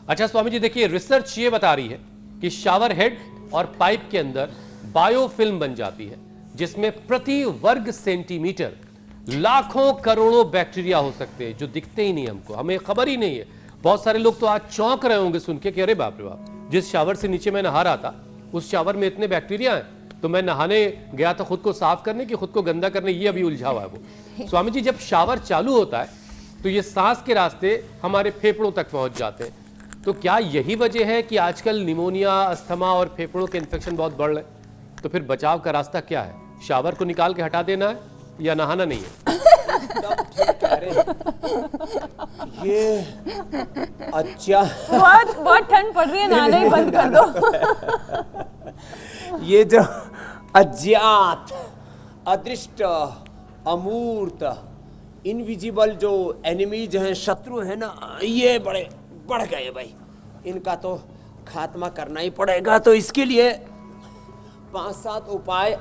अच्छा स्वामी जी देखिए, रिसर्च ये बता रही है कि शावर हेड और पाइप के अंदर बायोफिल्म बन जाती है, जिसमें प्रति वर्ग सेंटीमीटर लाखों करोड़ों बैक्टीरिया हो सकते हैं, जो दिखते ही नहीं हमको, हमें खबर ही नहीं है। बहुत सारे लोग तो आज चौंक रहे होंगे सुन के कि अरे बाप रे बाप, जिस शावर से नीचे मैं नहा रहा था उस शावर में इतने बैक्टीरिया हैं, तो मैं नहाने गया था खुद को साफ करने कि खुद को गंदा करने, ये अभी उलझा हुआ है वो। स्वामी जी जब शावर चालू होता है तो ये सांस के रास्ते हमारे फेफड़ों तक पहुंच जाते हैं, तो क्या यही वजह है कि आजकल निमोनिया, अस्थमा और फेफड़ों के इन्फेक्शन बहुत बढ़ रहे हैं? तो फिर बचाव का रास्ता क्या है? शावर को निकाल के हटा देना है या नहाना नहीं है? ये अच्छा, बहुत ठंड पड़ रही है, नहाना ही बंद कर दो। ये जो अज्ञात, अदृष्ट, अमूर्त, इनविजिबल जो एनिमीज हैं, शत्रु हैं ना, ये बड़े बढ़ गए भाई। इनका तो खात्मा करना ही पड़ेगा। तो इसके लिए 5-7 उपाय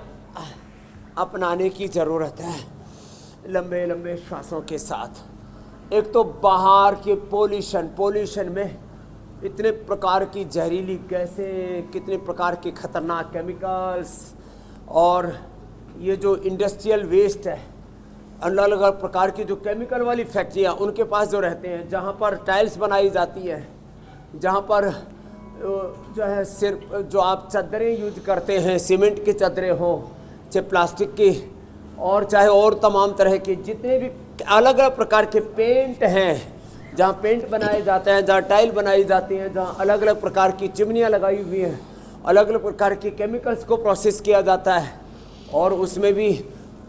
अपनाने की ज़रूरत है, लंबे लंबे श्वासों के साथ। एक तो बाहर के पोल्यूशन में इतने प्रकार की जहरीली गैसें, कितने प्रकार के खतरनाक केमिकल्स, और ये जो इंडस्ट्रियल वेस्ट है, अलग अलग प्रकार की जो केमिकल वाली फैक्ट्रियाँ उनके पास जो रहते हैं, जहाँ पर टाइल्स बनाई जाती है, जहाँ पर जो है सिर्फ जो आप चादरें यूज करते हैं, सीमेंट की चादरें हों, चाहे प्लास्टिक की, और चाहे और तमाम तरह के जितने भी अलग अलग प्रकार के पेंट हैं, जहाँ पेंट बनाए जाते हैं, जहाँ टाइल बनाई जाती हैं, जहाँ अलग अलग प्रकार की चिमनियाँ लगाई हुई हैं, अलग अलग प्रकार के केमिकल्स को प्रोसेस किया जाता है, और उसमें भी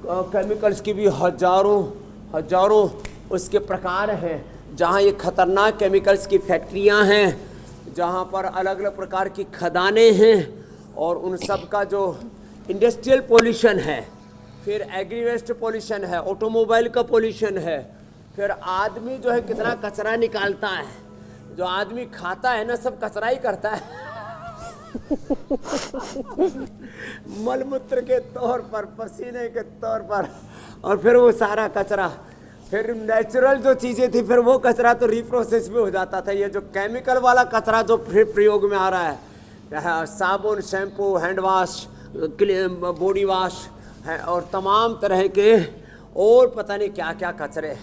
केमिकल्स की भी हजारों उसके प्रकार हैं। जहाँ ये खतरनाक केमिकल्स की फैक्ट्रियाँ हैं, जहाँ पर अलग अलग प्रकार की खदानें हैं, और उन सब का जो इंडस्ट्रियल पोल्यूशन है, फिर एग्री वेस्ट पोल्यूशन है, ऑटोमोबाइल का पोल्यूशन है, फिर आदमी जो है कितना कचरा निकालता है, जो आदमी खाता है ना सब कचरा ही करता है। मलमूत्र के तौर पर, पसीने के तौर पर, और फिर वो सारा कचरा, फिर नेचुरल जो चीज़ें थी फिर वो कचरा तो रिप्रोसेस भी हो जाता था। ये जो केमिकल वाला कचरा जो फिर प्रयोग में आ रहा है, साबुन, shampoo, hand wash, body wash है, और तमाम तरह के और पता नहीं क्या क्या कचरे